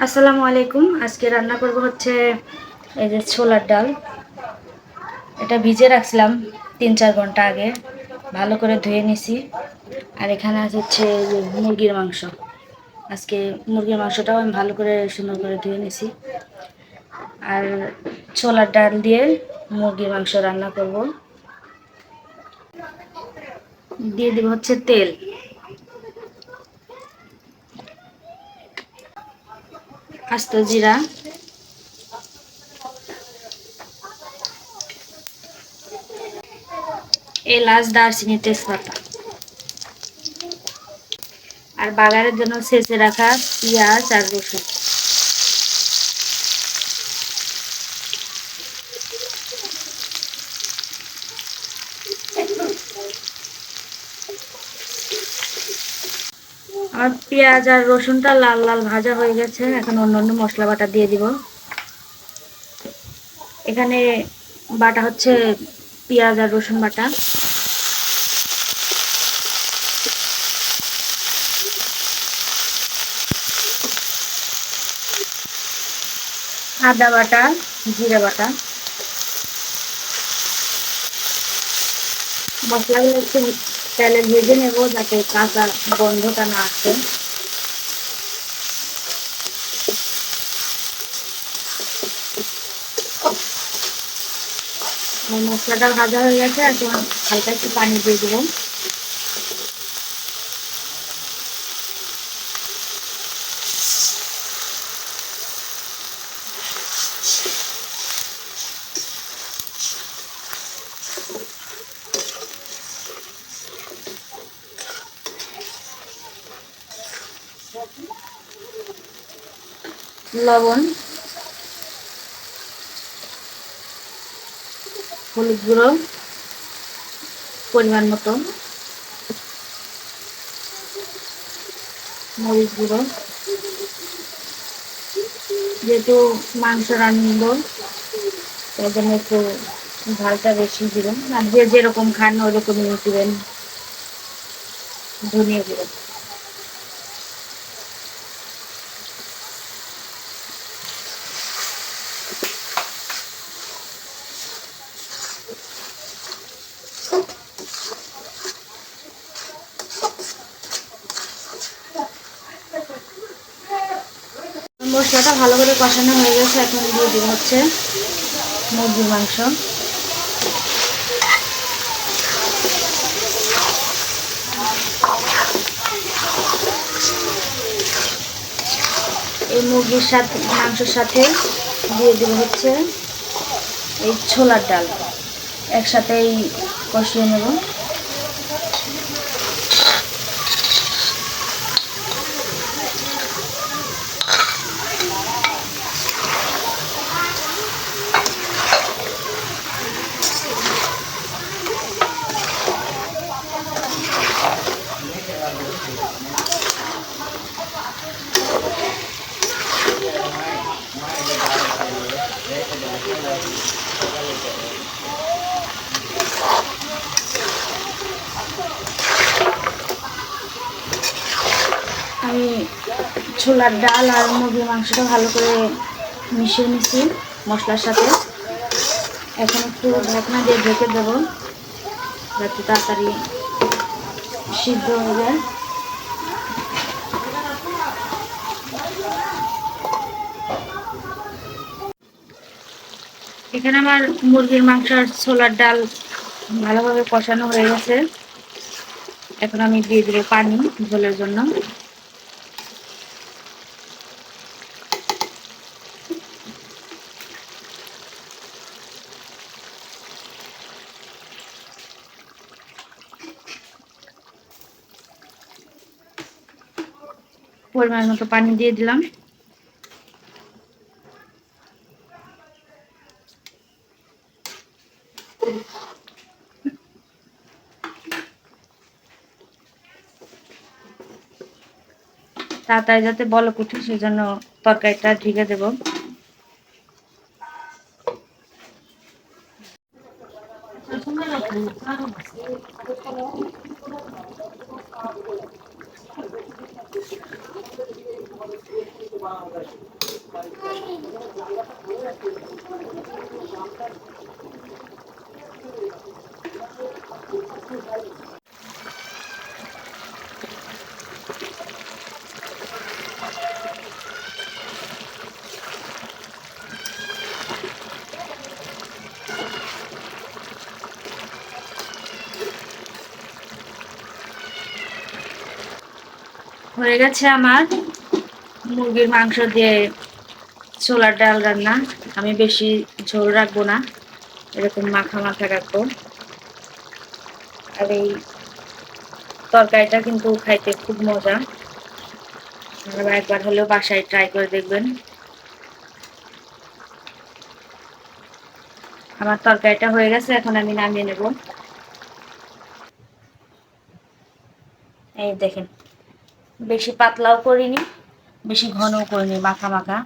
আসসালামু আলাইকুম। আজকে রান্না করব হচ্ছে এই যে ছোলার ডাল। এটা ভিজে রাখছিলাম ৩-৪ ঘন্টা আগে, ভালো করে ধুয়ে নিছি। আর এখানে আছে হচ্ছে এই যে মুরগির মাংস। আজকে মুরগির মাংসটাও আমি ভালো করে সুন্দর করে ধুয়ে নিছি। আর ছোলার ডাল দিয়ে মুরগির মাংস রান্না করব। দিয়ে দিব হচ্ছে তেল, আস্ত জিরা, এলাচ, দারচিনি, তেজপাতা। আর বাগারের জন্য ছেঁচে রাখা পেঁয়াজ আর রসুন। আর পেঁয়াজ আর রসুনটা লাল লাল ভাজা হয়ে গেছে। এখন অন্য মশলা বাটা দিয়ে দিব। এখানে বাটা হচ্ছে পেঁয়াজ আর রসুন বাটা, আদা বাটা, জিরা বাটা। মশলাগুলো একটু তেলে ভেজে নেব যাতে কাঁচা গন্ধটা না আসে। মশলাটা ভাজা হয়ে গেছে, এখন হালকা একটু পানি দিয়ে দেবো। লবণ, হলুদ গুঁড়ো পরিমাণ মতো, মরিচ গুঁড়ো। যেহেতু মাংস রান্নবো তাই জন্য একটু ঝালটা বেশি দিবেন, আর যে যেরকম খান ওরকমই দিবেন। ধনিয়া গুঁড়ো, মশলাটা ভালো করে কষানো হয়ে গেছে। এখন দিয়ে দিব হচ্ছে মুরগির মাংস। এই মুরগির সাথে মাংসের সাথে দিয়ে দিব হচ্ছে এই ছোলার ডাল, একসাথেই কষিয়ে নেব। আমি ছোলার ডাল আর মুরগির মাংসটা ভালো করে মিশিয়ে নিচ্ছি মশলার সাথে। এখন একটু ঢাকনা দিয়ে ঢেকে দেবো যাতে তাড়াতাড়ি সিদ্ধ হয়ে যায়। এখানে আমার মুরগির মাংস আর ছোলার ডাল ভালোভাবে কষানো হয়ে গেছে। এখন আমি দিয়ে দেবো পানি ঝোলের জন্য। পরিমাণ মতো পানি দিয়ে দিলাম। তাড়াতাড়ি যাতে বলক উঠে সেজন্য তরকারিটা ঢেকে দেব। হয়ে গেছে আমার মুরগির মাংস দিয়ে ছোলার ডাল রান্না। আমি বেশি ঝোল রাখবো না, এরকম মাখা মাখা রাখবো। আর এই তরকারিটা কিন্তু খাইতে খুব মজা, আপনারা একবার হলেও বাসায় ট্রাই করে দেখবেন। আমার তরকারিটা হয়ে গেছে, এখন আমি নামিয়ে নেব। এই দেখেন, বেশি পাতলাও করিনি, বেশি ঘনও করিনি, মাখা মাখা।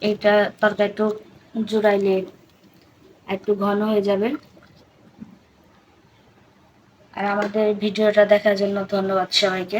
এইটা তরকারি একটু জুড়াইলে একটু ঘন হয়ে যাবে। আর আমাদের ভিডিওটা দেখার জন্য ধন্যবাদ সবাইকে।